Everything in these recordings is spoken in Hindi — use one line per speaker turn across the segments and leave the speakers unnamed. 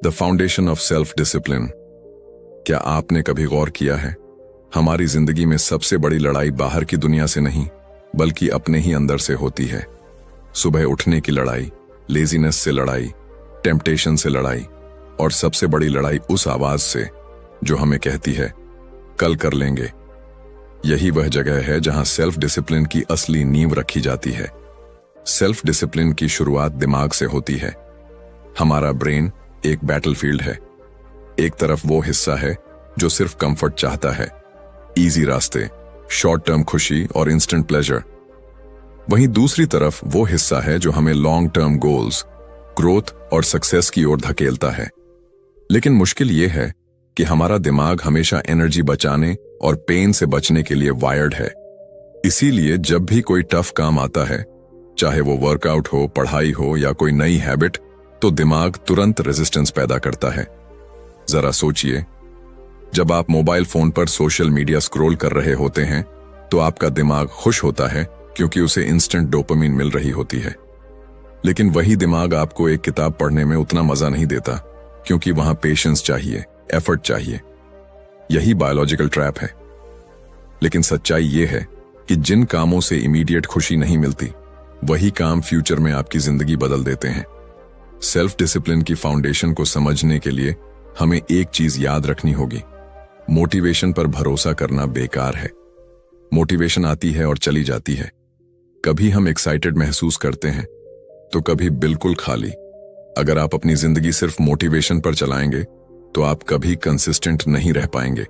The foundation of self discipline. क्या आपने कभी गौर किया है, हमारी जिंदगी में सबसे बड़ी लड़ाई बाहर की दुनिया से नहीं बल्कि अपने ही अंदर से होती है। सुबह उठने की लड़ाई, लेजीनेस से लड़ाई, टेम्पटेशन से लड़ाई, और सबसे बड़ी लड़ाई उस आवाज से जो हमें कहती है कल कर लेंगे। यही वह जगह है जहां सेल्फ डिसिप्लिन की असली नींव रखी जाती है। सेल्फ डिसिप्लिन की शुरुआत दिमाग से होती है। हमारा ब्रेन एक बैटलफील्ड है। एक तरफ वो हिस्सा है जो सिर्फ कंफर्ट चाहता है, इजी रास्ते, शॉर्ट टर्म खुशी और इंस्टेंट प्लेजर। वहीं दूसरी तरफ वो हिस्सा है जो हमें लॉन्ग टर्म गोल्स, ग्रोथ और सक्सेस की ओर धकेलता है। लेकिन मुश्किल ये है कि हमारा दिमाग हमेशा एनर्जी बचाने और पेन से बचने के लिए वायर्ड है। इसीलिए जब भी कोई टफ काम आता है, चाहे वो वर्कआउट हो, पढ़ाई हो या कोई नई हैबिट, तो दिमाग तुरंत रेजिस्टेंस पैदा करता है। जरा सोचिए, जब आप मोबाइल फोन पर सोशल मीडिया स्क्रॉल कर रहे होते हैं तो आपका दिमाग खुश होता है क्योंकि उसे इंस्टेंट डोपामिन मिल रही होती है। लेकिन वही दिमाग आपको एक किताब पढ़ने में उतना मजा नहीं देता क्योंकि वहां पेशेंस चाहिए, एफर्ट चाहिए। यही बायोलॉजिकल ट्रैप है। लेकिन सच्चाई यह है कि जिन कामों से इमीडिएट खुशी नहीं मिलती, वही काम फ्यूचर में आपकी जिंदगी बदल देते हैं। सेल्फ डिसिप्लिन की फाउंडेशन को समझने के लिए हमें एक चीज याद रखनी होगी, मोटिवेशन पर भरोसा करना बेकार है। मोटिवेशन आती है और चली जाती है। कभी हम एक्साइटेड महसूस करते हैं तो कभी बिल्कुल खाली। अगर आप अपनी जिंदगी सिर्फ मोटिवेशन पर चलाएंगे तो आप कभी कंसिस्टेंट नहीं रह पाएंगे।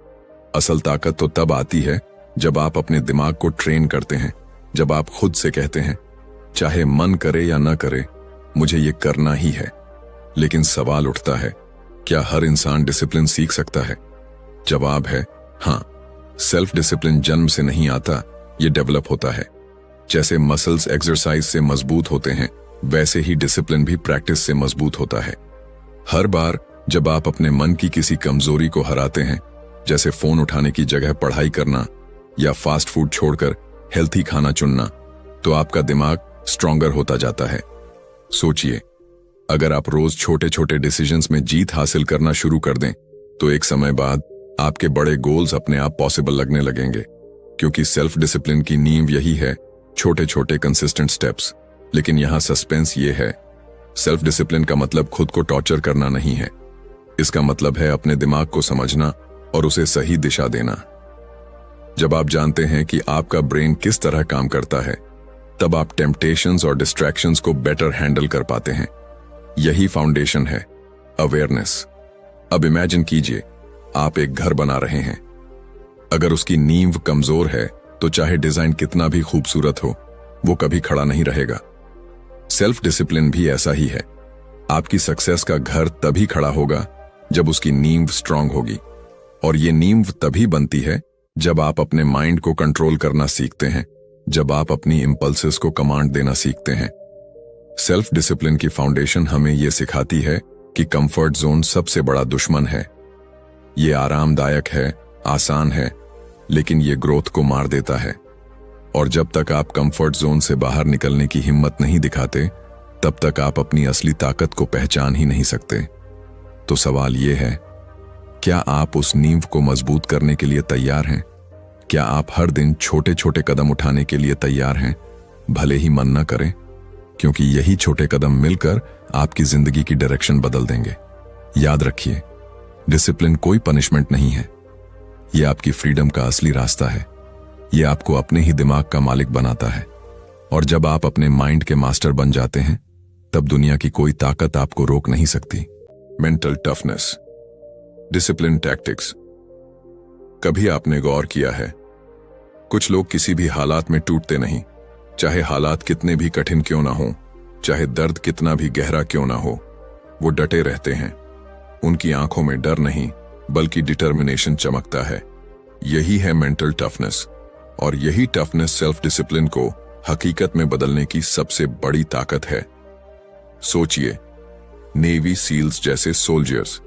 असल ताकत तो तब आती है जब आप अपने दिमाग को ट्रेन करते हैं, जब आप खुद से कहते हैं चाहे मन करे या ना करे, मुझे ये करना ही है। लेकिन सवाल उठता है, क्या हर इंसान डिसिप्लिन सीख सकता है? जवाब है हाँ। सेल्फ डिसिप्लिन जन्म से नहीं आता, ये डेवलप होता है। जैसे मसल्स एक्सरसाइज से मजबूत होते हैं, वैसे ही डिसिप्लिन भी प्रैक्टिस से मजबूत होता है। हर बार जब आप अपने मन की किसी कमजोरी को हराते हैं, जैसे फोन उठाने की जगह पढ़ाई करना या फास्ट फूड छोड़कर हेल्थी खाना चुनना, तो आपका दिमाग स्ट्रॉन्गर होता जाता है। सोचिए, अगर आप रोज छोटे छोटे डिसीजंस में जीत हासिल करना शुरू कर दें तो एक समय बाद आपके बड़े गोल्स अपने आप पॉसिबल लगने लगेंगे। क्योंकि सेल्फ डिसिप्लिन की नींव यही है, छोटे छोटे कंसिस्टेंट स्टेप्स। लेकिन यहां सस्पेंस ये है, सेल्फ डिसिप्लिन का मतलब खुद को टॉर्चर करना नहीं है। इसका मतलब है अपने दिमाग को समझना और उसे सही दिशा देना। जब आप जानते हैं कि आपका ब्रेन किस तरह काम करता है, तब आप टेम्पटेशंस और डिस्ट्रैक्शंस को बेटर हैंडल कर पाते हैं। यही फाउंडेशन है, अवेयरनेस। अब इमेजिन कीजिए, आप एक घर बना रहे हैं। अगर उसकी नींव कमजोर है तो चाहे डिजाइन कितना भी खूबसूरत हो, वो कभी खड़ा नहीं रहेगा। सेल्फ डिसिप्लिन भी ऐसा ही है। आपकी सक्सेस का घर तभी खड़ा होगा जब उसकी नींव स्ट्रांग होगी। और ये नींव तभी बनती है जब आप अपने माइंड को कंट्रोल करना सीखते हैं, जब आप अपनी इंपल्सेस को कमांड देना सीखते हैं। सेल्फ डिसिप्लिन की फाउंडेशन हमें यह सिखाती है कि कंफर्ट जोन सबसे बड़ा दुश्मन है। ये आरामदायक है, आसान है, लेकिन ये ग्रोथ को मार देता है। और जब तक आप कंफर्ट जोन से बाहर निकलने की हिम्मत नहीं दिखाते, तब तक आप अपनी असली ताकत को पहचान ही नहीं सकते। तो सवाल ये है, क्या आप उस नींव को मजबूत करने के लिए तैयार हैं? क्या आप हर दिन छोटे छोटे कदम उठाने के लिए तैयार हैं, भले ही मन न करें? क्योंकि यही छोटे कदम मिलकर आपकी जिंदगी की डायरेक्शन बदल देंगे। याद रखिए, डिसिप्लिन कोई पनिशमेंट नहीं है। यह आपकी फ्रीडम का असली रास्ता है। यह आपको अपने ही दिमाग का मालिक बनाता है। और जब आप अपने माइंड के मास्टर बन जाते हैं, तब दुनिया की कोई ताकत आपको रोक नहीं सकती। Mental toughness, discipline tactics. कभी आपने गौर किया है, कुछ लोग किसी भी हालात में टूटते नहीं, चाहे हालात कितने भी कठिन क्यों ना हो, चाहे दर्द कितना भी गहरा क्यों ना हो, वो डटे रहते हैं। उनकी आंखों में डर नहीं बल्कि डिटर्मिनेशन चमकता है। यही है मेंटल टफनेस। और यही टफनेस सेल्फ डिसिप्लिन को हकीकत में बदलने की सबसे बड़ी ताकत है। सोचिए, नेवी सील्स जैसे सोल्जर्स,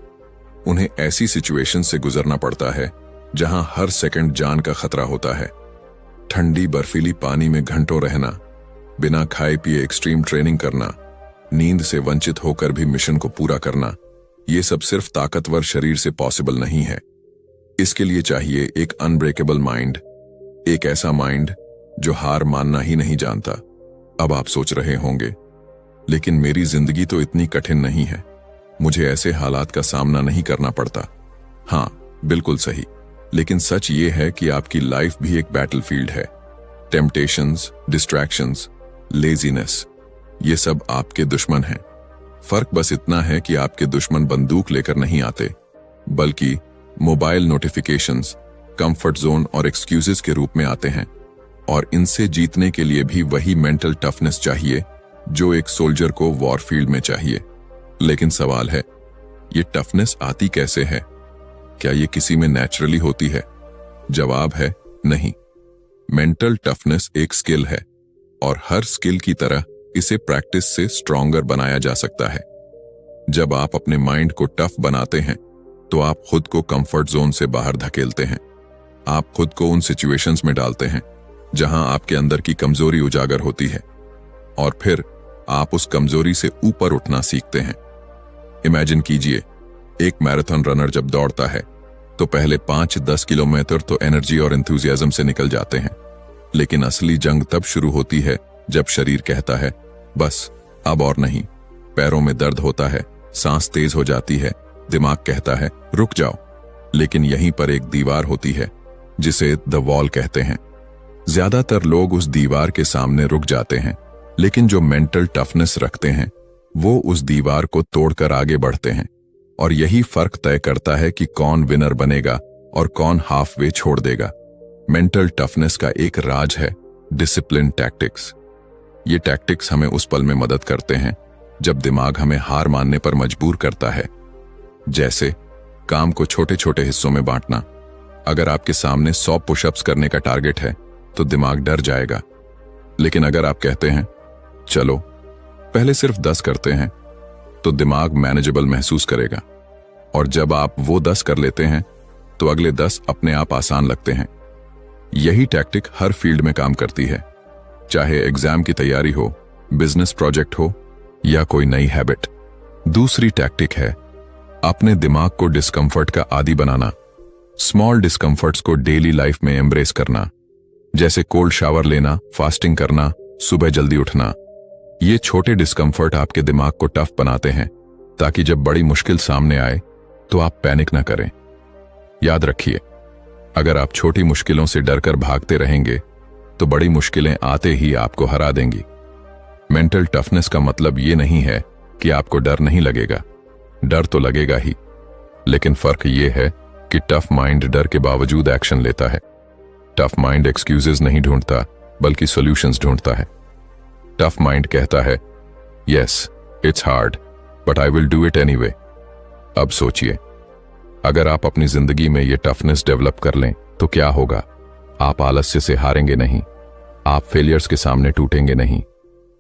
उन्हें ऐसी सिचुएशन से गुजरना पड़ता है जहां हर सेकंड जान का खतरा होता है। ठंडी बर्फीली पानी में घंटों रहना, बिना खाए पिए एक्सट्रीम ट्रेनिंग करना, नींद से वंचित होकर भी मिशन को पूरा करना, ये सब सिर्फ ताकतवर शरीर से पॉसिबल नहीं है। इसके लिए चाहिए एक अनब्रेकेबल माइंड, एक ऐसा माइंड जो हार मानना ही नहीं जानता। अब आप सोच रहे होंगे, लेकिन मेरी जिंदगी तो इतनी कठिन नहीं है, मुझे ऐसे हालात का सामना नहीं करना पड़ता। हाँ, बिल्कुल सही, लेकिन सच ये है कि आपकी लाइफ भी एक बैटलफील्ड है। टेम्पटेशंस, डिस्ट्रैक्शंस, लेजीनेस, ये सब आपके दुश्मन हैं। फर्क बस इतना है कि आपके दुश्मन बंदूक लेकर नहीं आते, बल्कि मोबाइल नोटिफिकेशंस, कंफर्ट जोन और एक्सक्यूजेस के रूप में आते हैं। और इनसे जीतने के लिए भी वही मेंटल टफनेस चाहिए जो एक सोल्जर को वॉरफील्ड में चाहिए। लेकिन सवाल है, ये टफनेस आती कैसे है? क्या ये किसी में नेचुरली होती है? जवाब है नहीं। मेंटल टफनेस एक स्किल है, और हर स्किल की तरह इसे प्रैक्टिस से स्ट्रॉन्गर बनाया जा सकता है। जब आप अपने माइंड को टफ बनाते हैं, तो आप खुद को कंफर्ट जोन से बाहर धकेलते हैं। आप खुद को उन सिचुएशंस में डालते हैं जहां आपके अंदर की कमजोरी उजागर होती है, और फिर आप उस कमजोरी से ऊपर उठना सीखते हैं। इमेजिन कीजिए, एक मैराथन रनर जब दौड़ता है तो पहले 5-10 किलोमीटर तो एनर्जी और एंथुसियाज्म से निकल जाते हैं, लेकिन असली जंग तब शुरू होती है जब शरीर कहता है बस अब और नहीं। पैरों में दर्द होता है, सांस तेज हो जाती है, दिमाग कहता है रुक जाओ। लेकिन यहीं पर एक दीवार होती है जिसे द वॉल कहते हैं। ज्यादातर लोग उस दीवार के सामने रुक जाते हैं, लेकिन जो मेंटल टफनेस रखते हैं वो उस दीवार को तोड़कर आगे बढ़ते हैं। और यही फर्क तय करता है कि कौन विनर बनेगा और कौन हाफ वे छोड़ देगा। मेंटल टफनेस का एक राज है डिसिप्लिन टैक्टिक्स। ये टैक्टिक्स हमें उस पल में मदद करते हैं जब दिमाग हमें हार मानने पर मजबूर करता है। जैसे काम को छोटे छोटे हिस्सों में बांटना। अगर आपके सामने 100 पुशअप्स करने का टारगेट है तो दिमाग डर जाएगा, लेकिन अगर आप कहते हैं चलो पहले सिर्फ 10 करते हैं, तो दिमाग मैनेजेबल महसूस करेगा। और जब आप वो 10 कर लेते हैं तो अगले 10 अपने आप आसान लगते हैं। यही टैक्टिक हर फील्ड में काम करती है, चाहे एग्जाम की तैयारी हो, बिजनेस प्रोजेक्ट हो या कोई नई हैबिट। दूसरी टैक्टिक है अपने दिमाग को डिस्कंफर्ट का आदी बनाना। स्मॉल डिस्कंफर्ट्स को डेली लाइफ में एम्ब्रेस करना, जैसे कोल्ड शावर लेना, फास्टिंग करना, सुबह जल्दी उठना। ये छोटे डिस्कंफर्ट आपके दिमाग को टफ बनाते हैं, ताकि जब बड़ी मुश्किल सामने आए तो आप पैनिक ना करें। याद रखिए, अगर आप छोटी मुश्किलों से डरकर भागते रहेंगे तो बड़ी मुश्किलें आते ही आपको हरा देंगी। मेंटल टफनेस का मतलब ये नहीं है कि आपको डर नहीं लगेगा, डर तो लगेगा ही, लेकिन फर्क ये है कि टफ माइंड डर के बावजूद एक्शन लेता है। टफ माइंड एक्सक्यूजेस नहीं ढूंढता, बल्कि सॉल्यूशंस ढूंढता है। टफ माइंड कहता है yes it's hard but I will do it anyway. अब सोचिए, अगर आप अपनी जिंदगी में ये टफनेस डेवलप कर लें तो क्या होगा? आप आलस्य से हारेंगे नहीं, आप फेलियर्स के सामने टूटेंगे नहीं,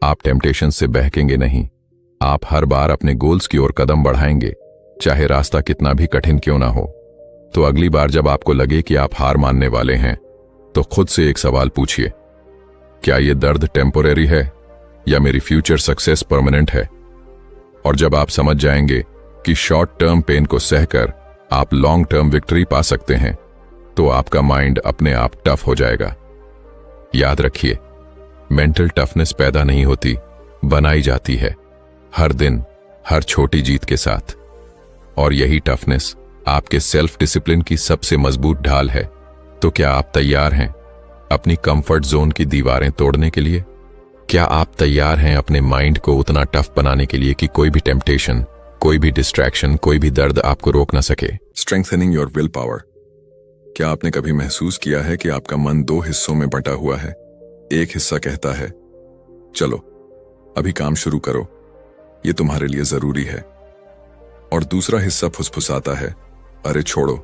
आप टेम्पटेशन से बहकेंगे नहीं, आप हर बार अपने गोल्स की ओर कदम बढ़ाएंगे, चाहे रास्ता कितना भी कठिन क्यों ना हो। तो अगली बार जब आपको लगे कि आप हार मानने वाले हैं, तो खुद से एक सवाल पूछिए, क्या ये दर्द टेम्पोरेरी है या मेरी फ्यूचर सक्सेस परमानेंट है? और जब आप समझ जाएंगे कि शॉर्ट टर्म पेन को सहकर आप लॉन्ग टर्म विक्ट्री पा सकते हैं, तो आपका माइंड अपने आप टफ हो जाएगा। याद रखिए, मेंटल टफनेस पैदा नहीं होती, बनाई जाती है, हर दिन हर छोटी जीत के साथ। और यही टफनेस आपके सेल्फ डिसिप्लिन की सबसे मजबूत ढाल है। तो क्या आप तैयार हैं अपनी कंफर्ट जोन की दीवारें तोड़ने के लिए? क्या आप तैयार हैं अपने माइंड को उतना टफ बनाने के लिए कि कोई भी टेम्पटेशन, कोई भी डिस्ट्रैक्शन, कोई भी दर्द आपको रोक ना सके?
Strengthening your will power. क्या आपने कभी महसूस किया है कि आपका मन 2 हिस्सों में बंटा हुआ है? एक हिस्सा कहता है चलो अभी काम शुरू करो, ये तुम्हारे लिए जरूरी है, और दूसरा हिस्सा फुसफुसाता है अरे छोड़ो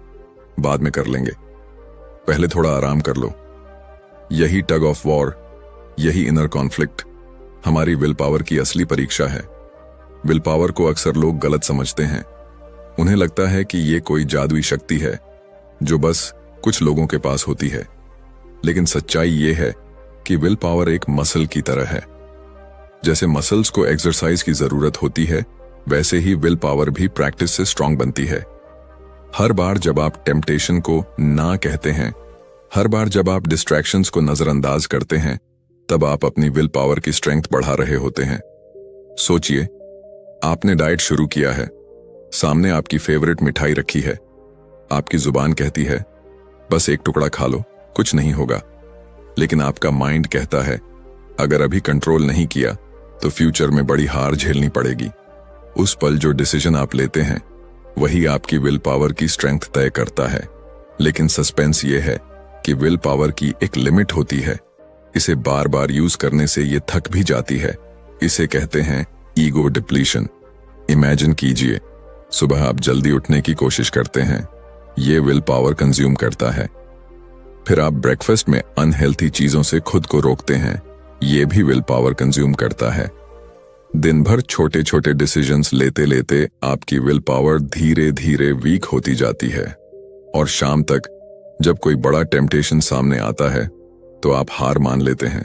बाद में कर लेंगे, पहले थोड़ा आराम कर लो। यही टग ऑफ वॉर, यही इनर कॉन्फ्लिक्ट हमारी विल पावर की असली परीक्षा है। विल पावर को अक्सर लोग गलत समझते हैं। उन्हें लगता है कि ये कोई जादुई शक्ति है जो बस कुछ लोगों के पास होती है, लेकिन सच्चाई ये है कि विल पावर एक मसल की तरह है। जैसे मसल्स को एक्सरसाइज की जरूरत होती है,
वैसे ही विल पावर भी प्रैक्टिस से स्ट्रांग बनती है। हर बार जब आप टेम्पटेशन को ना कहते हैं, हर बार जब आप डिस्ट्रैक्शंस को नजरअंदाज करते हैं, तब आप अपनी विल पावर की स्ट्रेंथ बढ़ा रहे होते हैं। सोचिए, आपने डाइट शुरू किया है, सामने आपकी फेवरेट मिठाई रखी है, आपकी जुबान कहती है बस एक टुकड़ा खा लो, कुछ नहीं होगा। लेकिन आपका माइंड कहता है अगर अभी कंट्रोल नहीं किया तो फ्यूचर में बड़ी हार झेलनी पड़ेगी। उस पल जो डिसीजन आप लेते हैं वही आपकी विल पावर की स्ट्रेंथ तय करता है। लेकिन सस्पेंस ये है कि विल पावर की एक लिमिट होती है। इसे बार बार यूज करने से ये थक भी जाती है। इसे कहते हैं ईगो डिप्लीशन। इमेजिन कीजिए, सुबह आप जल्दी उठने की कोशिश करते हैं, ये विल पावर कंज्यूम करता है। फिर आप ब्रेकफास्ट में अनहेल्थी चीजों से खुद को रोकते हैं, ये भी विल पावर कंज्यूम करता है। दिन भर छोटे छोटे डिसीजंस लेते लेते आपकी विल पावर धीरे धीरे वीक होती जाती है, और शाम तक जब कोई बड़ा टेम्पटेशन सामने आता है तो आप हार मान लेते हैं।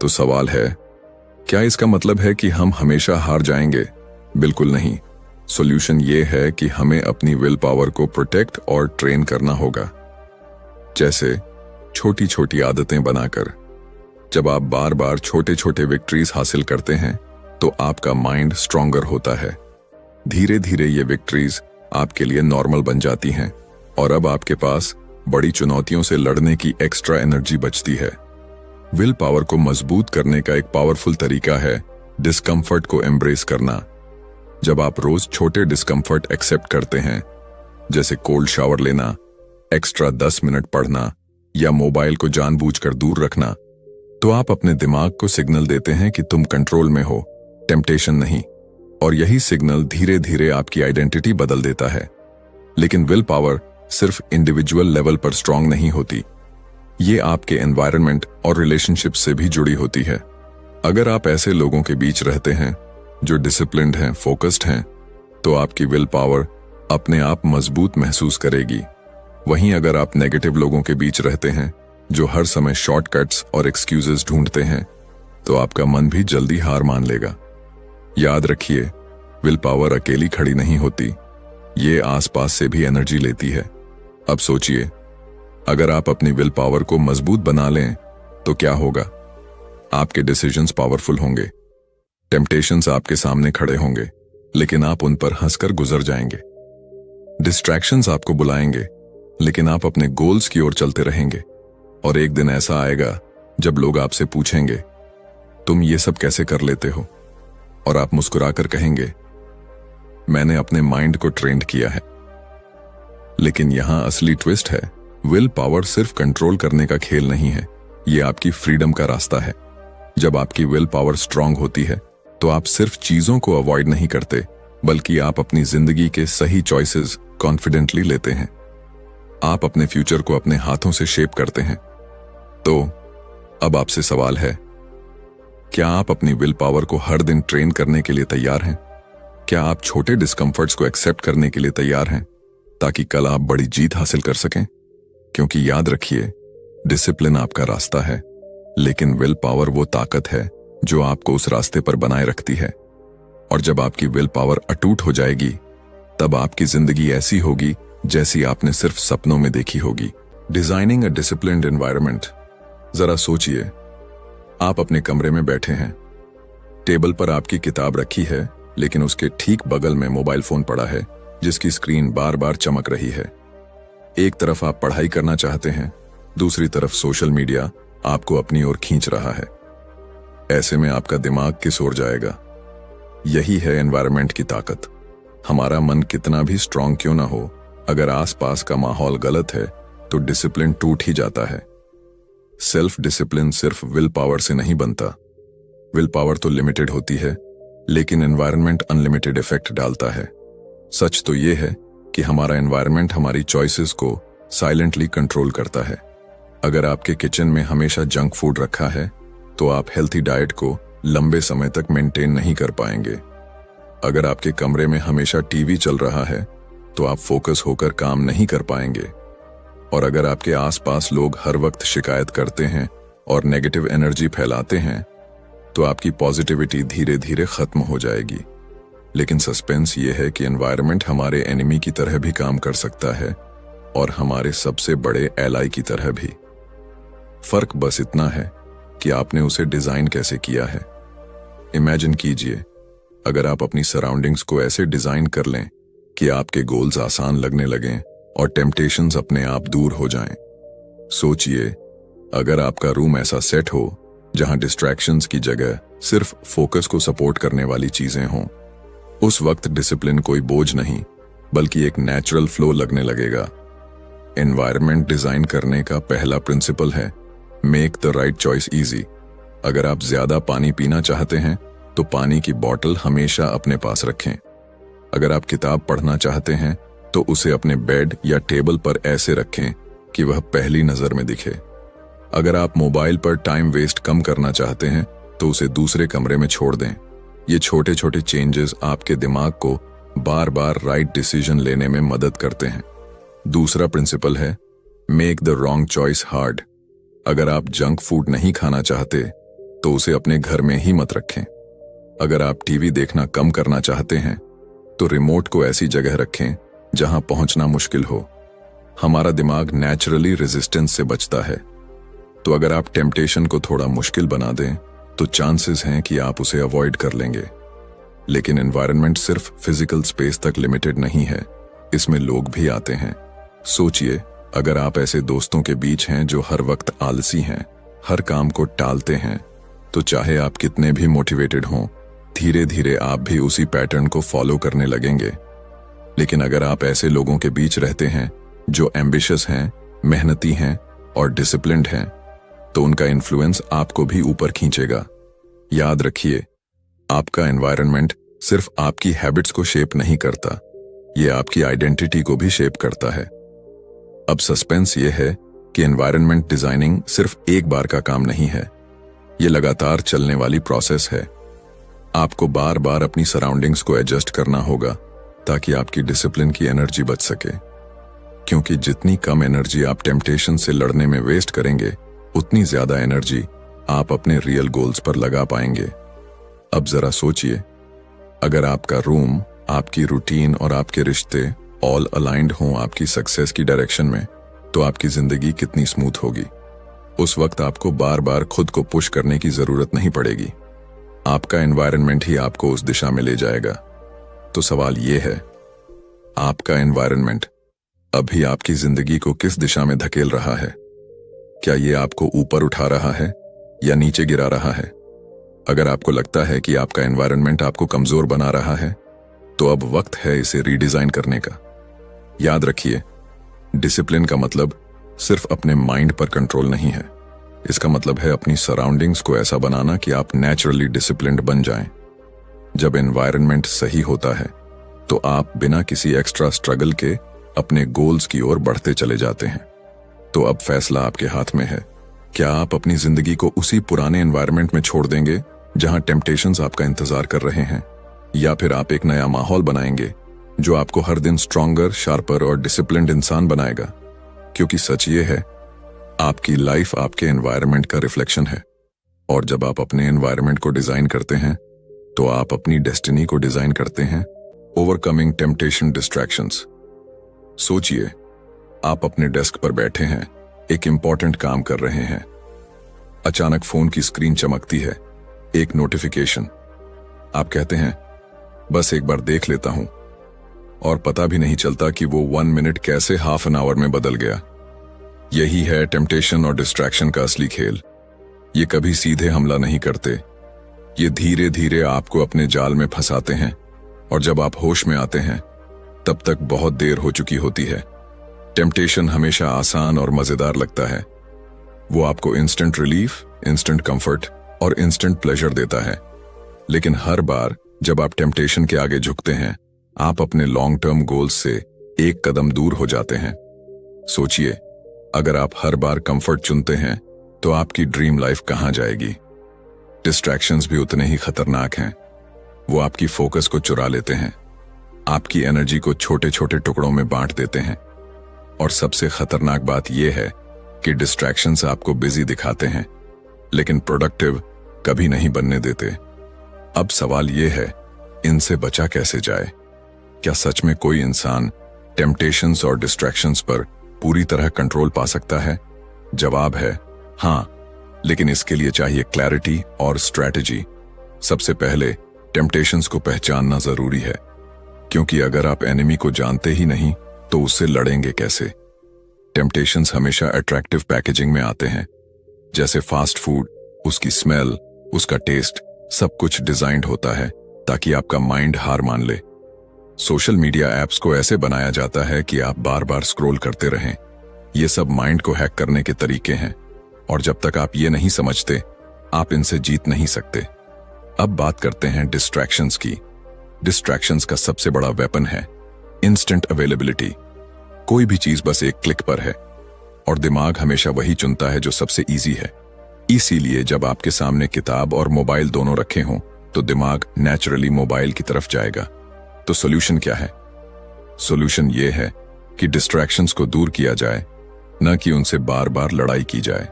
तो सवाल है, क्या इसका मतलब है कि हम हमेशा हार जाएंगे? बिल्कुल नहीं। सॉल्यूशन ये है कि हमें अपनी विल पावर को प्रोटेक्ट और ट्रेन करना होगा। जैसे छोटी छोटी आदतें बनाकर। जब आप बार बार छोटे छोटे विक्ट्रीज हासिल करते हैं तो आपका माइंड स्ट्रॉन्गर होता है। धीरे धीरे ये विक्ट्रीज आपके लिए नॉर्मल बन जाती हैं, और अब आपके पास बड़ी चुनौतियों से लड़ने की एक्स्ट्रा एनर्जी बचती है। विल पावर को मजबूत करने का एक पावरफुल तरीका है डिस्कम्फर्ट को एम्ब्रेस करना। जब आप रोज छोटे डिस्कम्फर्ट एक्सेप्ट करते हैं, जैसे कोल्ड शावर लेना, एक्स्ट्रा 10 मिनट पढ़ना या मोबाइल को जानबूझकर दूर रखना, तो आप अपने दिमाग को सिग्नल देते हैं कि तुम कंट्रोल में हो, टेम्पटेशन नहीं। और यही सिग्नल धीरे धीरे आपकी आइडेंटिटी बदल देता है। लेकिन विल पावर सिर्फ इंडिविजुअल लेवल पर स्ट्रांग नहीं होती, ये आपके एनवायरनमेंट और रिलेशनशिप से भी जुड़ी होती है। अगर आप ऐसे लोगों के बीच रहते हैं जो डिसिप्लिन्ड हैं, फोकस्ड हैं, तो आपकी विल पावर अपने आप मजबूत महसूस करेगी। वहीं अगर आप नेगेटिव लोगों के बीच रहते हैं जो हर समय शॉर्टकट्स और एक्सक्यूजेस ढूंढते हैं, तो आपका मन भी जल्दी हार मान लेगा। याद रखिए, विल पावर अकेली खड़ी नहीं होती, ये आसपास से भी एनर्जी लेती है। अब सोचिए, अगर आप अपनी विल पावर को मजबूत बना लें तो क्या होगा? आपके डिसीजंस पावरफुल होंगे, टेम्पटेशंस आपके सामने खड़े होंगे, लेकिन आप उन पर हंसकर गुजर जाएंगे। डिस्ट्रैक्शंस आपको बुलाएंगे, लेकिन आप अपने गोल्स की ओर चलते रहेंगे। और एक दिन ऐसा आएगा जब लोग आपसे पूछेंगे, तुम ये सब कैसे कर लेते हो? और आप मुस्कुराकर कहेंगे, मैंने अपने माइंड को ट्रेंड किया है। लेकिन यहां असली ट्विस्ट है, विल पावर सिर्फ कंट्रोल करने का खेल नहीं है, ये आपकी फ्रीडम का रास्ता है। जब आपकी विल पावर स्ट्रांग होती है तो आप सिर्फ चीजों को अवॉइड नहीं करते, बल्कि आप अपनी जिंदगी के सही चॉइसेस कॉन्फिडेंटली लेते हैं। आप अपने फ्यूचर को अपने हाथों से शेप करते हैं। तो अब आपसे सवाल है, क्या आप अपनी विल पावर को हर दिन ट्रेन करने के लिए तैयार हैं? क्या आप छोटे डिस्कम्फर्ट्स को एक्सेप्ट करने के लिए तैयार हैं, ताकि कल आप बड़ी जीत हासिल कर सकें? क्योंकि याद रखिए, डिसिप्लिन आपका रास्ता है, लेकिन विल पावर वो ताकत है जो आपको उस रास्ते पर बनाए रखती है। और जब आपकी विल पावर अटूट हो जाएगी, तब आपकी जिंदगी ऐसी होगी जैसी आपने सिर्फ सपनों में देखी होगी। डिजाइनिंग अ डिसिप्लिन्ड एनवायरनमेंट। जरा सोचिए, आप अपने कमरे में बैठे हैं, टेबल पर आपकी किताब रखी है, लेकिन उसके ठीक बगल में मोबाइल फोन पड़ा है जिसकी स्क्रीन बार बार चमक रही है। एक तरफ आप पढ़ाई करना चाहते हैं, दूसरी तरफ सोशल मीडिया आपको अपनी ओर खींच रहा है। ऐसे में आपका दिमाग किस ओर जाएगा? यही है एनवायरनमेंट की ताकत। हमारा मन कितना भी स्ट्रांग क्यों ना हो, अगर आसपास का माहौल गलत है तो डिसिप्लिन टूट ही जाता है। सेल्फ डिसिप्लिन सिर्फ विल पावर से नहीं बनता। विल पावर तो लिमिटेड होती है, लेकिन एनवायरनमेंट अनलिमिटेड इफेक्ट डालता है। सच तो यह है कि हमारा एनवायरनमेंट हमारी चॉइसेस को साइलेंटली कंट्रोल करता है। अगर आपके किचन में हमेशा जंक फूड रखा है तो आप हेल्थी डाइट को लंबे समय तक मेंटेन नहीं कर पाएंगे। अगर आपके कमरे में हमेशा टीवी चल रहा है तो आप फोकस होकर काम नहीं कर पाएंगे। और अगर आपके आसपास लोग हर वक्त शिकायत करते हैं और नेगेटिव एनर्जी फैलाते हैं तो आपकी पॉजिटिविटी धीरे धीरे खत्म हो जाएगी। लेकिन सस्पेंस ये है कि एनवायरनमेंट हमारे एनिमी की तरह भी काम कर सकता है और हमारे सबसे बड़े एलाई की तरह भी। फर्क बस इतना है कि आपने उसे डिजाइन कैसे किया है। इमेजिन कीजिए, अगर आप अपनी सराउंडिंग्स को ऐसे डिजाइन कर लें कि आपके गोल्स आसान लगने लगें और टेम्पटेशंस अपने आप दूर हो जाएं। सोचिए, अगर आपका रूम ऐसा सेट हो जहां डिस्ट्रैक्शंस की जगह सिर्फ फोकस को सपोर्ट करने वाली चीजें हों, उस वक्त डिसिप्लिन कोई बोझ नहीं बल्कि एक नेचुरल फ्लो लगने लगेगा। एनवायरनमेंट डिजाइन करने का पहला प्रिंसिपल है make the right choice easy. अगर आप ज्यादा पानी पीना चाहते हैं तो पानी की बोतल हमेशा अपने पास रखें। अगर आप किताब पढ़ना चाहते हैं तो उसे अपने बेड या टेबल पर ऐसे रखें कि वह पहली नजर में दिखे। अगर आप मोबाइल पर टाइम वेस्ट कम करना चाहते हैं तो उसे दूसरे कमरे में छोड़ दें। ये छोटे छोटे चेंजेस आपके दिमाग को बार बार राइट डिसीजन लेने में मदद करते हैं। दूसरा प्रिंसिपल है make the wrong choice hard. अगर आप जंक फूड नहीं खाना चाहते तो उसे अपने घर में ही मत रखें। अगर आप टीवी देखना कम करना चाहते हैं तो रिमोट को ऐसी जगह रखें जहां पहुंचना मुश्किल हो। हमारा दिमाग नेचुरली रेजिस्टेंस से बचता है, तो अगर आप टेम्पटेशन को थोड़ा मुश्किल बना दें तो चांसेस हैं कि आप उसे अवॉइड कर लेंगे। लेकिन एनवायरनमेंट सिर्फ फिजिकल स्पेस तक लिमिटेड नहीं है, इसमें लोग भी आते हैं। सोचिए, अगर आप ऐसे दोस्तों के बीच हैं जो हर वक्त आलसी हैं, हर काम को टालते हैं, तो चाहे आप कितने भी मोटिवेटेड हों, धीरे धीरे आप भी उसी पैटर्न को फॉलो करने लगेंगे। लेकिन अगर आप ऐसे लोगों के बीच रहते हैं जो एम्बिशियस हैं, मेहनती हैं और डिसिप्लिन्ड हैं, तो उनका इन्फ्लुएंस आपको भी ऊपर खींचेगा। याद रखिए, आपका एनवायरनमेंट सिर्फ आपकी हैबिट्स को शेप नहीं करता, ये आपकी आइडेंटिटी को भी शेप करता है। अब सस्पेंस ये है कि एनवायरनमेंट डिजाइनिंग सिर्फ एक बार का काम नहीं है, ये लगातार चलने वाली प्रोसेस है। आपको बार बार अपनी सराउंडिंग्स को एडजस्ट करना होगा ताकि आपकी डिसिप्लिन की एनर्जी बच सके, क्योंकि जितनी कम एनर्जी आप टेम्पटेशन से लड़ने में वेस्ट करेंगे, उतनी ज्यादा एनर्जी आप अपने रियल गोल्स पर लगा पाएंगे। अब जरा सोचिए, अगर आपका रूम, आपकी रूटीन और आपके रिश्ते ऑल अलाइंड हों आपकी सक्सेस की डायरेक्शन में, तो आपकी जिंदगी कितनी स्मूथ होगी। उस वक्त आपको बार बार खुद को पुश करने की जरूरत नहीं पड़ेगी, आपका एनवायरनमेंट ही आपको उस दिशा में ले जाएगा। तो सवाल यह है, आपका एनवायरनमेंट अभी आपकी जिंदगी को किस दिशा में धकेल रहा है? क्या ये आपको ऊपर उठा रहा है या नीचे गिरा रहा है? अगर आपको लगता है कि आपका एनवायरनमेंट आपको कमजोर बना रहा है, तो अब वक्त है इसे रीडिजाइन करने का। याद रखिए, डिसिप्लिन का मतलब सिर्फ अपने माइंड पर कंट्रोल नहीं है, इसका मतलब है अपनी सराउंडिंग्स को ऐसा बनाना कि आप नेचुरली डिसिप्लिन्ड बन जाएं। जब एनवायरनमेंट सही होता है तो आप बिना किसी एक्स्ट्रा स्ट्रगल के अपने गोल्स की ओर बढ़ते चले जाते हैं। तो अब फैसला आपके हाथ में है, क्या आप अपनी जिंदगी को उसी पुराने एनवायरनमेंट में छोड़ देंगे जहां टेम्पटेशंस आपका इंतजार कर रहे हैं, या फिर आप एक नया माहौल बनाएंगे जो आपको हर दिन स्ट्रॉन्गर, शार्पर और डिसिप्लिन्ड इंसान बनाएगा? क्योंकि सच ये है, आपकी लाइफ आपके एनवायरनमेंट का रिफ्लेक्शन है, और जब आप अपने एनवायरनमेंट को डिजाइन करते हैं तो आप अपनी डेस्टिनी को डिजाइन करते हैं। Overcoming temptation distractions. सोचिए, आप अपने डेस्क पर बैठे हैं, एक इंपॉर्टेंट काम कर रहे हैं। अचानक फोन की स्क्रीन चमकती है, एक नोटिफिकेशन। आप कहते हैं, बस एक बार देख लेता हूं, और पता भी नहीं चलता कि वो 1 मिनट कैसे हाफ एन आवर में बदल गया। यही है टेम्पटेशन और डिस्ट्रैक्शन का असली खेल। ये कभी सीधे हमला नहीं करते, ये धीरे धीरे आपको अपने जाल में फंसाते हैं, और जब आप होश में आते हैं तब तक बहुत देर हो चुकी होती है। टेम्पटेशन हमेशा आसान और मजेदार लगता है, वो आपको इंस्टेंट रिलीफ, इंस्टेंट कंफर्ट और इंस्टेंट प्लेजर देता है। लेकिन हर बार जब आप टेम्पटेशन के आगे झुकते हैं, आप अपने लॉन्ग टर्म गोल्स से एक कदम दूर हो जाते हैं। सोचिए, अगर आप हर बार कंफर्ट चुनते हैं तो आपकी ड्रीम लाइफ कहां जाएगी? डिस्ट्रैक्शंस भी उतने ही खतरनाक हैं, वो आपकी फोकस को चुरा लेते हैं, आपकी एनर्जी को छोटे छोटे टुकड़ों में बांट देते हैं, और सबसे खतरनाक बात यह है कि डिस्ट्रैक्शंस आपको बिजी दिखाते हैं लेकिन प्रोडक्टिव कभी नहीं बनने देते। अब सवाल यह है, इनसे बचा कैसे जाए? क्या सच में कोई इंसान टेम्पटेशंस और डिस्ट्रैक्शंस पर पूरी तरह कंट्रोल पा सकता है? जवाब है हाँ, लेकिन इसके लिए चाहिए क्लैरिटी और स्ट्रैटेजी। सबसे पहले टेम्पटेशंस को पहचानना जरूरी है, क्योंकि अगर आप एनिमी को जानते ही नहीं तो उससे लड़ेंगे कैसे? टेम्पटेशंस हमेशा अट्रैक्टिव पैकेजिंग में आते हैं, जैसे फास्ट फूड, उसकी स्मेल, उसका टेस्ट, सब कुछ डिजाइंड होता है ताकि आपका माइंड हार मान ले। सोशल मीडिया ऐप्स को ऐसे बनाया जाता है कि आप बार बार स्क्रॉल करते रहें। ये सब माइंड को हैक करने के तरीके हैं, और जब तक आप ये नहीं समझते, आप इनसे जीत नहीं सकते। अब बात करते हैं डिस्ट्रैक्शंस की। डिस्ट्रैक्शंस का सबसे बड़ा वेपन है इंस्टेंट अवेलेबिलिटी। कोई भी चीज बस एक क्लिक पर है, और दिमाग हमेशा वही चुनता है जो सबसे इजी है। इसीलिए जब आपके सामने किताब और मोबाइल दोनों रखे हों तो दिमाग नेचुरली मोबाइल की तरफ जाएगा। तो सॉल्यूशन क्या है? सॉल्यूशन ये है कि डिस्ट्रैक्शंस को दूर किया जाए, न कि उनसे बार बार लड़ाई की जाए।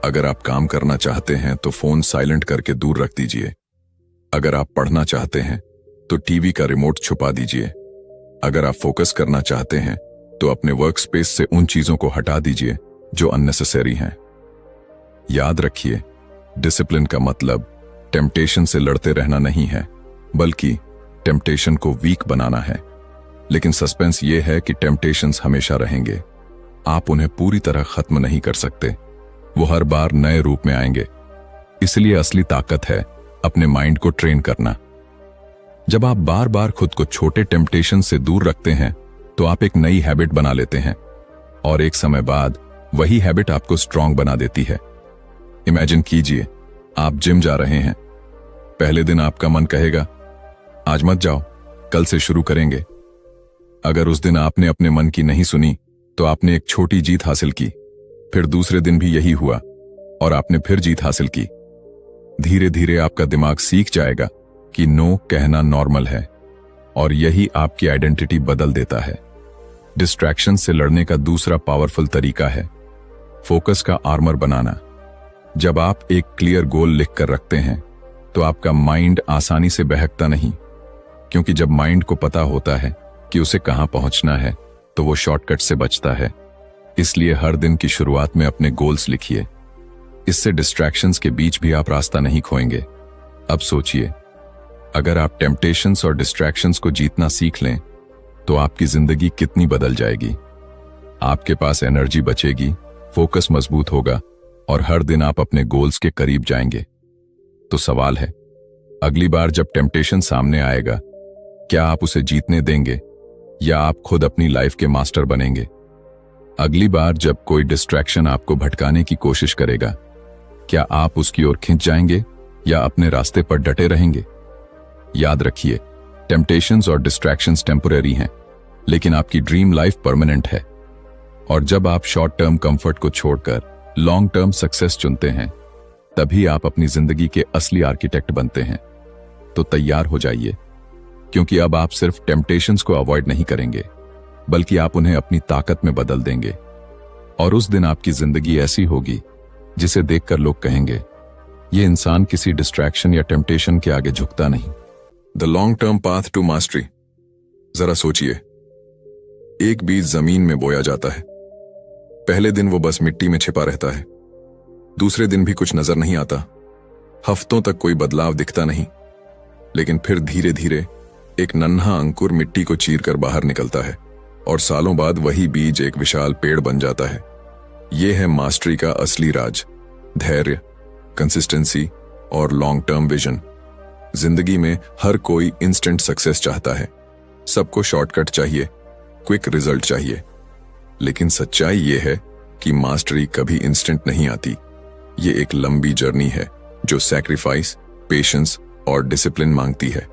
अगर आप काम करना चाहते हैं तो फोन साइलेंट करके दूर रख दीजिए। अगर आप पढ़ना चाहते हैं तो टीवी का रिमोट छुपा दीजिए। अगर आप फोकस करना चाहते हैं तो अपने वर्क स्पेस से उन चीजों को हटा दीजिए जो अननेसेसरी हैं। याद रखिए, डिसिप्लिन का मतलब टेम्पटेशन से लड़ते रहना नहीं है, बल्कि टेम्पटेशन को वीक बनाना है। लेकिन सस्पेंस ये है कि टेम्पटेशंस हमेशा रहेंगे। आप उन्हें पूरी तरह खत्म नहीं कर सकते, वो हर बार नए रूप में आएंगे। इसलिए असली ताकत है अपने माइंड को ट्रेन करना। जब आप बार बार खुद को छोटे टेम्पटेशन से दूर रखते हैं तो आप एक नई हैबिट बना लेते हैं, और एक समय बाद वही हैबिट आपको स्ट्रांग बना देती है। इमेजिन कीजिए, आप जिम जा रहे हैं। पहले दिन आपका मन कहेगा आज मत जाओ, कल से शुरू करेंगे। अगर उस दिन आपने अपने मन की नहीं सुनी तो आपने एक छोटी जीत हासिल की। फिर दूसरे दिन भी यही हुआ और आपने फिर जीत हासिल की। धीरे धीरे आपका दिमाग सीख जाएगा कि नो कहना नॉर्मल है, और यही आपकी आइडेंटिटी बदल देता है। डिस्ट्रैक्शन से लड़ने का दूसरा पावरफुल तरीका है फोकस का आर्मर बनाना। जब आप एक क्लियर गोल लिख कर रखते हैं तो आपका माइंड आसानी से बहकता नहीं, क्योंकि जब माइंड को पता होता है कि उसे कहां पहुंचना है तो वो शॉर्टकट से बचता है। इसलिए हर दिन की शुरुआत में अपने गोल्स लिखिए। इससे डिस्ट्रैक्शंस के बीच भी आप रास्ता नहीं खोएंगे। अब सोचिए, अगर आप टेम्पटेशंस और डिस्ट्रैक्शंस को जीतना सीख लें तो आपकी जिंदगी कितनी बदल जाएगी। आपके पास एनर्जी बचेगी, फोकस मजबूत होगा, और हर दिन आप अपने गोल्स के करीब जाएंगे। तो सवाल है, अगली बार जब टेम्पटेशन सामने आएगा, क्या आप उसे जीतने देंगे या आप खुद अपनी लाइफ के मास्टर बनेंगे? अगली बार जब कोई डिस्ट्रैक्शन आपको भटकाने की कोशिश करेगा, क्या आप उसकी ओर खिंच जाएंगे या अपने रास्ते पर डटे रहेंगे? याद रखिए, टेम्पटेशंस और डिस्ट्रैक्शंस टेम्पररी हैं, लेकिन आपकी ड्रीम लाइफ परमानेंट है। और जब आप शॉर्ट टर्म कंफर्ट को छोड़कर लॉन्ग टर्म सक्सेस चुनते हैं, तभी आप अपनी जिंदगी के असली आर्किटेक्ट बनते हैं। तो तैयार हो जाइए, क्योंकि अब आप सिर्फ टेम्पटेशंस को अवॉइड नहीं करेंगे, बल्कि आप उन्हें अपनी ताकत में बदल देंगे। और उस दिन आपकी जिंदगी ऐसी होगी जिसे देखकर लोग कहेंगे, ये इंसान किसी डिस्ट्रैक्शन या टेम्पटेशन के आगे झुकता नहीं। The long term path to mastery. जरा सोचिए, एक बीज जमीन में बोया जाता है। पहले दिन वो बस मिट्टी में छिपा रहता है, दूसरे दिन भी कुछ नजर नहीं आता, हफ्तों तक कोई बदलाव दिखता नहीं। लेकिन फिर धीरे धीरे एक नन्हा अंकुर मिट्टी को चीरकर बाहर निकलता है, और सालों बाद वही बीज एक विशाल पेड़ बन जाता है। यह है मास्टरी का असली राज, धैर्य, कंसिस्टेंसी और लॉन्ग टर्म विजन। जिंदगी में हर कोई इंस्टेंट सक्सेस चाहता है, सबको शॉर्टकट चाहिए, क्विक रिजल्ट चाहिए। लेकिन सच्चाई यह है कि मास्टरी कभी इंस्टेंट नहीं आती। ये एक लंबी जर्नी है जो सैक्रिफाइस, पेशेंस और डिसिप्लिन मांगती है।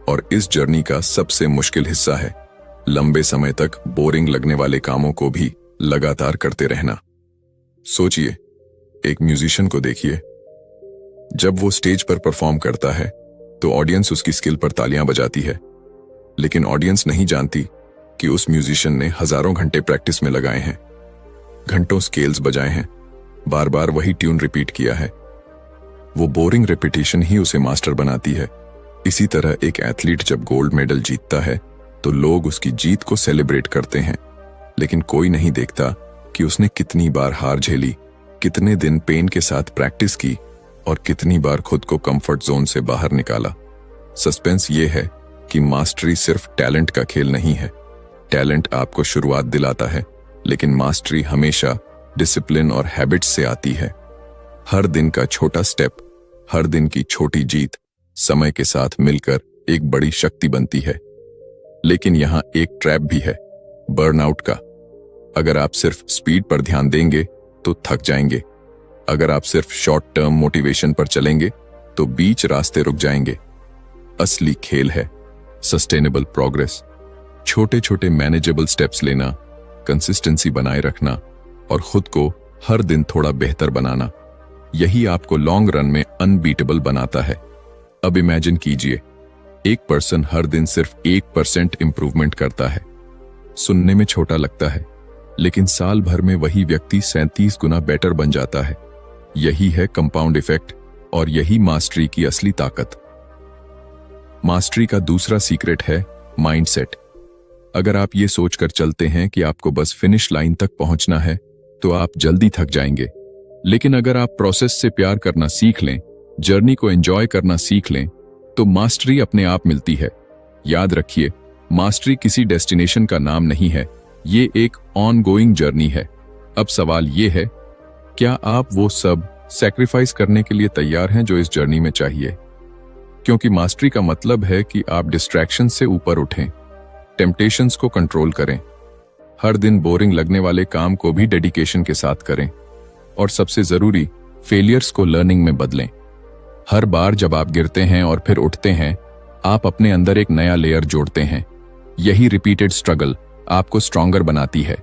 और इस जर्नी का सबसे मुश्किल हिस्सा है लंबे समय तक बोरिंग लगने वाले कामों को भी लगातार करते रहना। सोचिए, एक म्यूजिशियन को देखिए, जब वो स्टेज पर परफॉर्म करता है तो ऑडियंस उसकी स्किल पर तालियां बजाती है, लेकिन ऑडियंस नहीं जानती कि उस म्यूजिशियन ने हजारों घंटे प्रैक्टिस में लगाए हैं, घंटों स्केल्स बजाए हैं, बार बार वही ट्यून रिपीट किया है। वो बोरिंग रिपीटिशन ही उसे मास्टर बनाती है। इसी तरह एक एथलीट जब गोल्ड मेडल जीतता है तो लोग उसकी जीत को सेलिब्रेट करते हैं, लेकिन कोई नहीं देखता कि उसने कितनी बार हार झेली, कितने दिन पेन के साथ प्रैक्टिस की और कितनी बार खुद को कंफर्ट जोन से बाहर निकाला। सस्पेंस ये है कि मास्टरी सिर्फ टैलेंट का खेल नहीं है। टैलेंट आपको शुरुआत दिलाता है, लेकिन मास्टरी हमेशा डिसिप्लिन और हैबिट्स से आती है। हर दिन का छोटा स्टेप, हर दिन की छोटी जीत समय के साथ मिलकर एक बड़ी शक्ति बनती है। लेकिन यहां एक ट्रैप भी है, बर्नआउट का। अगर आप सिर्फ स्पीड पर ध्यान देंगे तो थक जाएंगे। अगर आप सिर्फ शॉर्ट टर्म मोटिवेशन पर चलेंगे तो बीच रास्ते रुक जाएंगे। असली खेल है सस्टेनेबल प्रोग्रेस। छोटे छोटे मैनेजेबल स्टेप्स लेना, कंसिस्टेंसी बनाए रखना और खुद को हर दिन थोड़ा बेहतर बनाना, यही आपको लॉन्ग रन में अनबीटेबल बनाता है। अब इमेजिन कीजिए, एक पर्सन हर दिन सिर्फ 1% इंप्रूवमेंट करता है। सुनने में छोटा लगता है, लेकिन साल भर में वही व्यक्ति 37 गुना बेटर बन जाता है। यही है कंपाउंड इफेक्ट और यही मास्टरी की असली ताकत। मास्टरी का दूसरा सीक्रेट है माइंडसेट। अगर आप ये सोचकर चलते हैं कि आपको बस फिनिश लाइन तक पहुंचना है तो आप जल्दी थक जाएंगे। लेकिन अगर आप प्रोसेस से प्यार करना सीख लें, जर्नी को एंजॉय करना सीख लें, तो मास्टरी अपने आप मिलती है। याद रखिए, मास्टरी किसी डेस्टिनेशन का नाम नहीं है, ये एक ऑनगोइंग जर्नी है। अब सवाल ये है, क्या आप वो सब सैक्रिफाइस करने के लिए तैयार हैं जो इस जर्नी में चाहिए? क्योंकि मास्टरी का मतलब है कि आप डिस्ट्रैक्शन से ऊपर उठें, टेम्पटेशंस को कंट्रोल करें, हर दिन बोरिंग लगने वाले काम को भी डेडिकेशन के साथ करें और सबसे जरूरी, फेलियर्स को लर्निंग में बदलें। हर बार जब आप गिरते हैं और फिर उठते हैं, आप अपने अंदर एक नया लेयर जोड़ते हैं। यही रिपीटेड स्ट्रगल आपको स्ट्रॉन्गर बनाती है।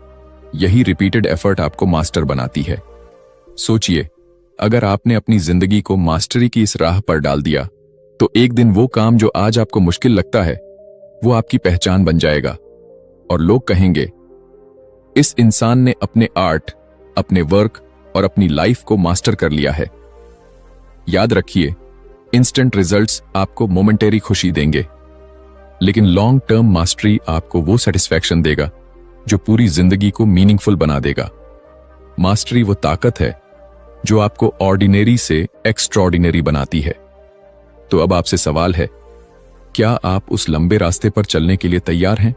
यही रिपीटेड एफर्ट आपको मास्टर बनाती है। सोचिए, अगर आपने अपनी जिंदगी को मास्टरी की इस राह पर डाल दिया तो एक दिन वो काम जो आज आपको मुश्किल लगता है वो आपकी पहचान बन जाएगा और लोग कहेंगे, इस इंसान ने अपने आर्ट, अपने वर्क और अपनी लाइफ को मास्टर कर लिया है। याद रखिए, इंस्टेंट रिजल्ट्स आपको मोमेंटरी खुशी देंगे, लेकिन लॉन्ग टर्म मास्टरी आपको वो सेटिस्फैक्शन देगा जो पूरी जिंदगी को मीनिंगफुल बना देगा। मास्टरी वो ताकत है जो आपको ऑर्डिनरी से एक्स्ट्राऑर्डिनरी बनाती है। तो अब आपसे सवाल है, क्या आप उस लंबे रास्ते पर चलने के लिए तैयार हैं?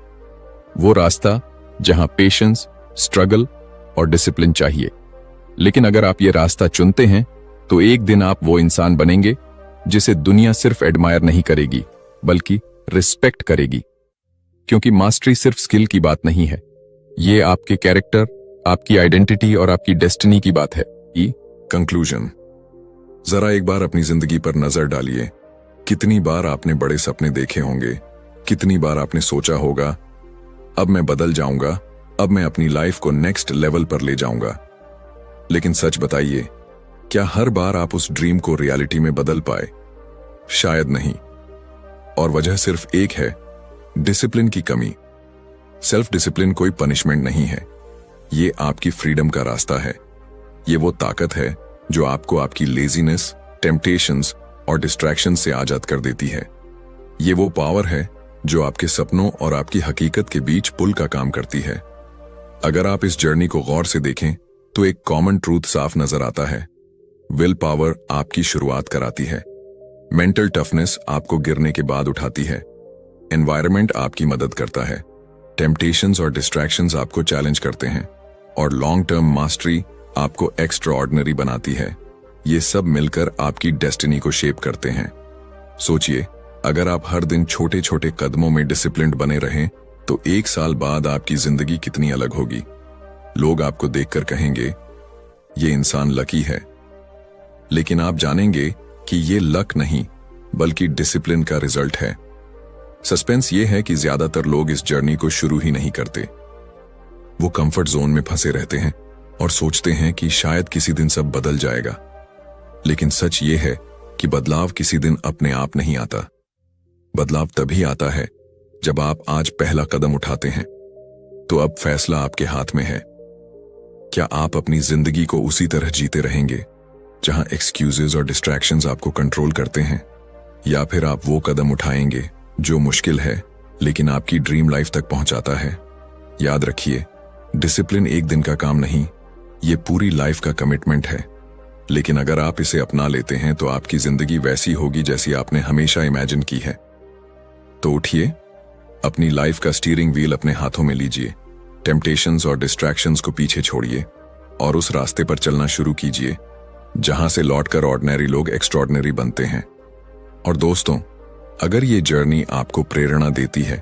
वो रास्ता जहां पेशेंस, स्ट्रगल और डिसिप्लिन चाहिए। लेकिन अगर आप ये रास्ता चुनते हैं तो एक दिन आप वो इंसान बनेंगे जिसे दुनिया सिर्फ एडमायर नहीं करेगी बल्कि रिस्पेक्ट करेगी। क्योंकि मास्टरी सिर्फ स्किल की बात नहीं है, ये आपके कैरेक्टर, आपकी आइडेंटिटी और आपकी डेस्टिनी की बात है।
कंक्लूजन, जरा एक बार अपनी जिंदगी पर नजर डालिए। कितनी बार आपने बड़े सपने देखे होंगे, कितनी बार आपने सोचा होगा, अब मैं बदल जाऊंगा, अब मैं अपनी लाइफ को नेक्स्ट लेवल पर ले जाऊंगा। लेकिन सच बताइए, क्या हर बार आप उस ड्रीम को रियलिटी में बदल पाए? शायद नहीं। और वजह सिर्फ एक है, डिसिप्लिन की कमी। सेल्फ डिसिप्लिन कोई पनिशमेंट नहीं है, ये आपकी फ्रीडम का रास्ता है। ये वो ताकत है जो आपको आपकी लेजीनेस, टेम्पटेशंस और डिस्ट्रैक्शन से आजाद कर देती है। ये वो पावर है जो आपके सपनों और आपकी हकीकत के बीच पुल का काम करती है। अगर आप इस जर्नी को गौर से देखें तो एक कॉमन ट्रूथ साफ नजर आता है। विल पावर आपकी शुरुआत कराती है, मेंटल टफनेस आपको गिरने के बाद उठाती है, एनवायरनमेंट आपकी मदद करता है, टेम्पटेशंस और डिस्ट्रैक्शंस आपको चैलेंज करते हैं और लॉन्ग टर्म मास्टरी आपको एक्स्ट्रा ऑर्डिनरी बनाती है। ये सब मिलकर आपकी डेस्टिनी को शेप करते हैं। सोचिए, अगर आप हर दिन छोटे छोटे कदमों में डिसिप्लिन्ड बने रहें तो एक साल बाद आपकी जिंदगी कितनी अलग होगी। लोग आपको देखकर कहेंगे, ये इंसान लकी है। लेकिन आप जानेंगे कि ये लक नहीं बल्कि डिसिप्लिन का रिजल्ट है। सस्पेंस ये है कि ज्यादातर लोग इस जर्नी को शुरू ही नहीं करते। वो कंफर्ट जोन में फंसे रहते हैं और सोचते हैं कि शायद किसी दिन सब बदल जाएगा। लेकिन सच ये है कि बदलाव किसी दिन अपने आप नहीं आता। बदलाव तभी आता है जब आप आज पहला कदम उठाते हैं। तो अब फैसला आपके हाथ में है। क्या आप अपनी जिंदगी को उसी तरह जीते रहेंगे जहां एक्सक्यूजेस और डिस्ट्रैक्शंस आपको कंट्रोल करते हैं,
या फिर आप वो कदम उठाएंगे जो मुश्किल है लेकिन आपकी ड्रीम लाइफ तक पहुंचाता है। याद रखिए, डिसिप्लिन एक दिन का काम नहीं, ये पूरी लाइफ का कमिटमेंट है। लेकिन अगर आप इसे अपना लेते हैं तो आपकी जिंदगी वैसी होगी जैसी आपने हमेशा इमेजिन की है। तो उठिए, अपनी लाइफ का स्टीयरिंग व्हील अपने हाथों में लीजिए, टेम्पटेशंस और डिस्ट्रैक्शंस को पीछे छोड़िए और उस रास्ते पर चलना शुरू कीजिए जहां से लौटकर ऑर्डिनरी लोग एक्स्ट्रॉर्डिनरी बनते हैं। और दोस्तों, अगर ये जर्नी आपको प्रेरणा देती है,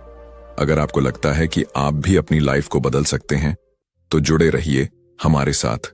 अगर आपको लगता है कि आप भी अपनी लाइफ को बदल सकते हैं, तो जुड़े रहिए हमारे साथ।